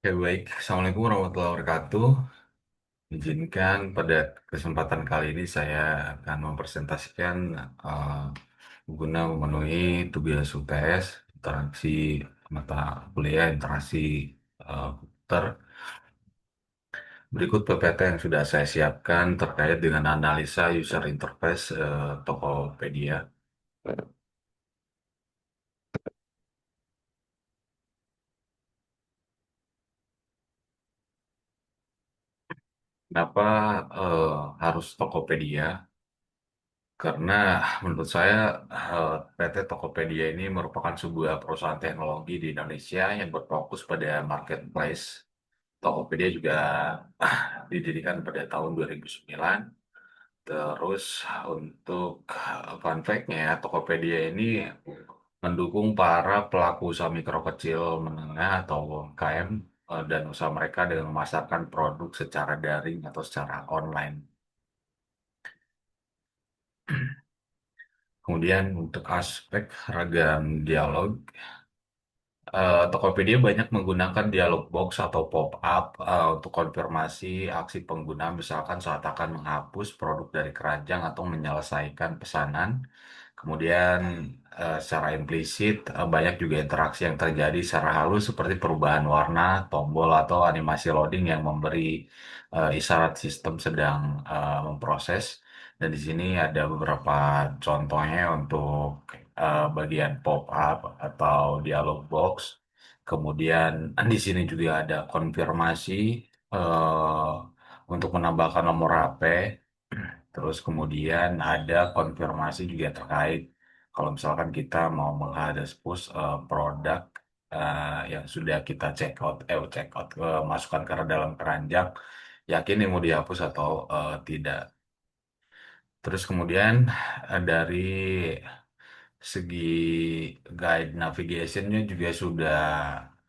Ya baik, Assalamualaikum warahmatullahi wabarakatuh. Izinkan pada kesempatan kali ini saya akan mempresentasikan eh, guna memenuhi tugas UTS, interaksi mata kuliah, interaksi komputer. Berikut PPT yang sudah saya siapkan terkait dengan analisa user interface Tokopedia. Kenapa harus Tokopedia? Karena menurut saya PT Tokopedia ini merupakan sebuah perusahaan teknologi di Indonesia yang berfokus pada marketplace. Tokopedia juga didirikan pada tahun 2009. Terus untuk fun fact-nya, Tokopedia ini mendukung para pelaku usaha mikro kecil menengah atau UMKM dan usaha mereka dengan memasarkan produk secara daring atau secara online. Kemudian untuk aspek ragam dialog, Tokopedia banyak menggunakan dialog box atau pop-up untuk konfirmasi aksi pengguna, misalkan saat akan menghapus produk dari keranjang atau menyelesaikan pesanan. Kemudian secara implisit banyak juga interaksi yang terjadi secara halus seperti perubahan warna, tombol atau animasi loading yang memberi isyarat sistem sedang memproses. Dan di sini ada beberapa contohnya untuk bagian pop-up atau dialog box. Kemudian di sini juga ada konfirmasi eh, untuk menambahkan nomor HP. Terus kemudian ada konfirmasi juga terkait kalau misalkan kita mau menghapus produk yang sudah kita check out masukkan ke dalam keranjang, yakin ini mau dihapus atau tidak. Terus kemudian dari segi guide navigationnya juga sudah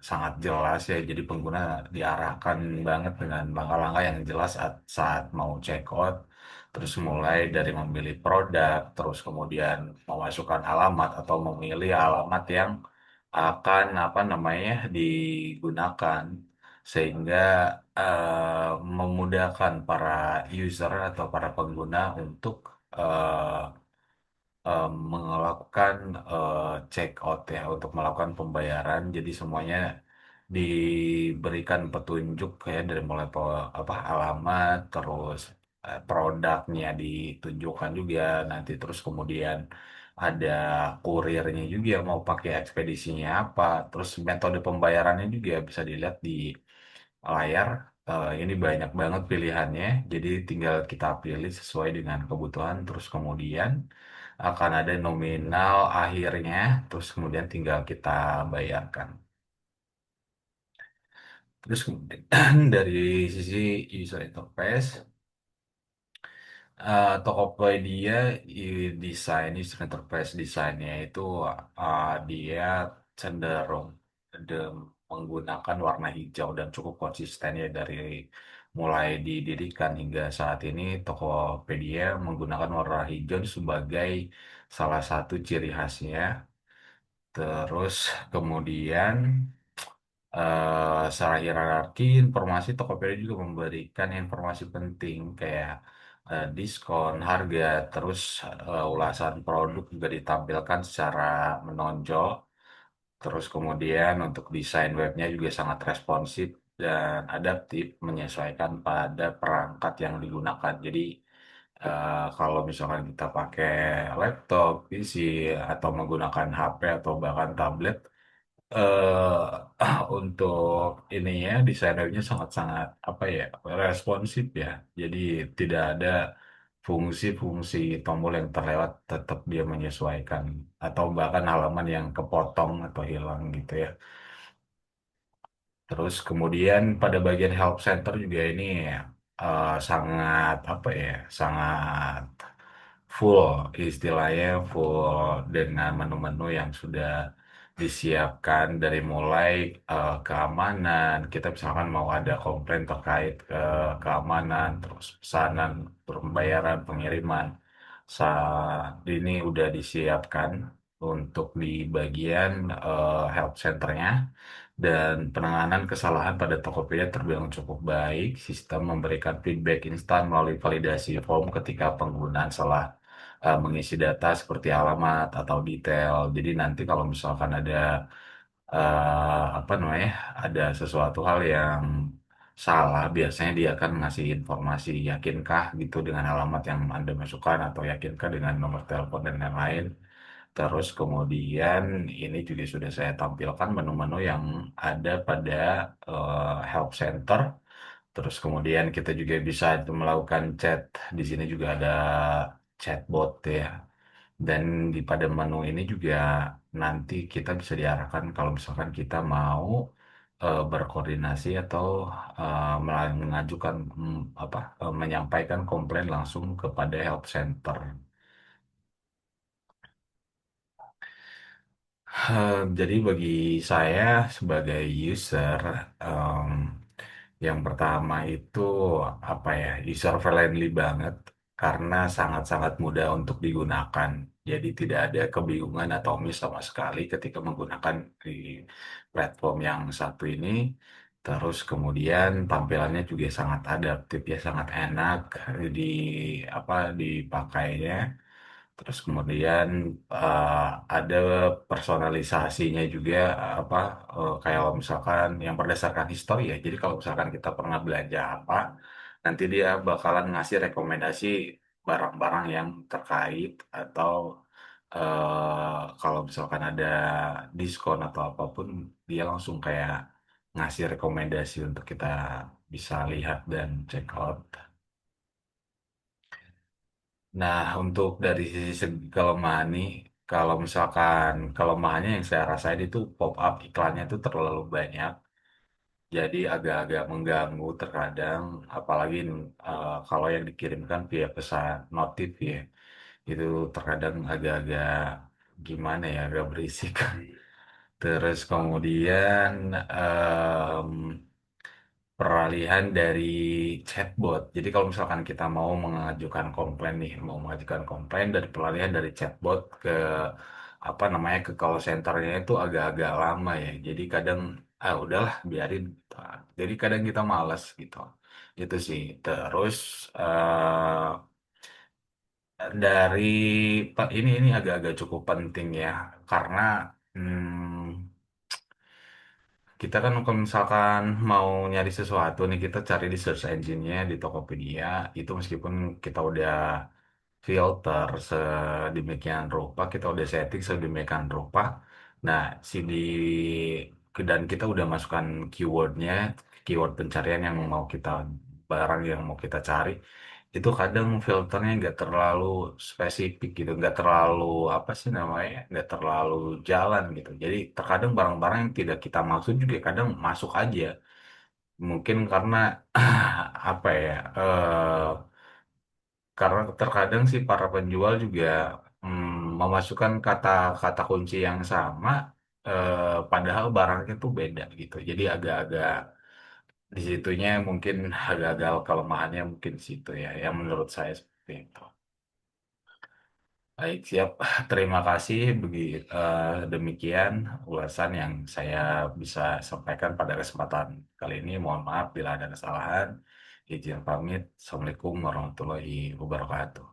sangat jelas ya. Jadi pengguna diarahkan banget dengan langkah-langkah yang jelas saat mau check out. Terus mulai dari memilih produk, terus kemudian memasukkan alamat atau memilih alamat yang akan apa namanya digunakan sehingga memudahkan para user atau para pengguna untuk melakukan check out ya untuk melakukan pembayaran. Jadi semuanya diberikan petunjuk ya dari mulai apa alamat terus produknya ditunjukkan juga nanti terus kemudian ada kurirnya juga mau pakai ekspedisinya apa terus metode pembayarannya juga bisa dilihat di layar. Ini banyak banget pilihannya, jadi tinggal kita pilih sesuai dengan kebutuhan. Terus kemudian akan ada nominal akhirnya, terus kemudian tinggal kita bayarkan. Terus kemudian dari sisi user interface, Tokopedia desain user interface desainnya itu dia cenderung menggunakan warna hijau dan cukup konsisten ya dari mulai didirikan hingga saat ini Tokopedia menggunakan warna hijau sebagai salah satu ciri khasnya. Terus kemudian secara hierarki informasi Tokopedia juga memberikan informasi penting kayak diskon, harga, terus ulasan produk juga ditampilkan secara menonjol. Terus kemudian untuk desain webnya juga sangat responsif dan adaptif menyesuaikan pada perangkat yang digunakan. Jadi kalau misalkan kita pakai laptop, PC, atau menggunakan HP atau bahkan tablet, untuk ininya desain webnya sangat-sangat apa ya responsif ya. Jadi tidak ada fungsi-fungsi tombol yang terlewat, tetap dia menyesuaikan atau bahkan halaman yang kepotong atau hilang gitu ya. Terus kemudian pada bagian help center juga ini sangat apa ya, sangat full istilahnya full dengan menu-menu yang sudah disiapkan dari mulai keamanan. Kita misalkan mau ada komplain terkait keamanan, terus pesanan, pembayaran, pengiriman. Saat ini udah disiapkan untuk di bagian help centernya dan penanganan kesalahan pada Tokopedia terbilang cukup baik. Sistem memberikan feedback instan melalui validasi form ketika penggunaan salah mengisi data seperti alamat atau detail. Jadi nanti kalau misalkan ada apa namanya, ada sesuatu hal yang salah, biasanya dia akan ngasih informasi, yakinkah gitu dengan alamat yang Anda masukkan atau yakinkah dengan nomor telepon dan lain-lain. Terus kemudian ini juga sudah saya tampilkan menu-menu yang ada pada help center. Terus kemudian kita juga bisa itu melakukan chat. Di sini juga ada chatbot ya. Dan di pada menu ini juga nanti kita bisa diarahkan kalau misalkan kita mau berkoordinasi atau mengajukan menyampaikan komplain langsung kepada help center. Jadi bagi saya sebagai user, em, yang pertama itu apa ya, user friendly banget karena sangat-sangat mudah untuk digunakan. Jadi tidak ada kebingungan atau miss sama sekali ketika menggunakan di platform yang satu ini. Terus kemudian tampilannya juga sangat adaptif ya, sangat enak di dipakainya. Terus kemudian eh, ada personalisasinya juga kayak misalkan yang berdasarkan histori ya. Jadi kalau misalkan kita pernah belanja apa, nanti dia bakalan ngasih rekomendasi barang-barang yang terkait atau kalau misalkan ada diskon atau apapun, dia langsung kayak ngasih rekomendasi untuk kita bisa lihat dan check out. Nah, untuk dari sisi segi kelemahan nih, kalau misalkan kelemahannya yang saya rasain itu pop up iklannya itu terlalu banyak, jadi agak-agak mengganggu terkadang, apalagi kalau yang dikirimkan via pesan notif ya, itu terkadang agak-agak gimana ya, agak berisik. Terus kemudian peralihan dari chatbot. Jadi kalau misalkan kita mau mengajukan komplain nih, mau mengajukan komplain dari peralihan dari chatbot ke apa namanya ke call centernya itu agak-agak lama ya. Jadi kadang udahlah biarin gitu. Jadi kadang kita malas gitu. Itu sih. Terus dari ini agak-agak cukup penting ya karena kita kan kalau misalkan mau nyari sesuatu nih, kita cari di search engine-nya di Tokopedia, itu meskipun kita udah filter sedemikian rupa, kita udah setting sedemikian rupa, nah dan kita udah masukkan keywordnya, keyword pencarian yang mau kita, barang yang mau kita cari, itu kadang filternya nggak terlalu spesifik gitu, nggak terlalu apa sih namanya, nggak terlalu jalan gitu. Jadi terkadang barang-barang yang tidak kita maksud juga kadang masuk aja. Mungkin karena apa ya, karena terkadang sih para penjual juga memasukkan kata-kata kunci yang sama, padahal barangnya tuh beda gitu. Jadi agak-agak di situnya mungkin agak-agak kelemahannya mungkin di situ ya, yang menurut saya seperti itu. Baik, siap. Terima kasih. Demikian ulasan yang saya bisa sampaikan pada kesempatan kali ini. Mohon maaf bila ada kesalahan. Izin pamit. Assalamualaikum warahmatullahi wabarakatuh.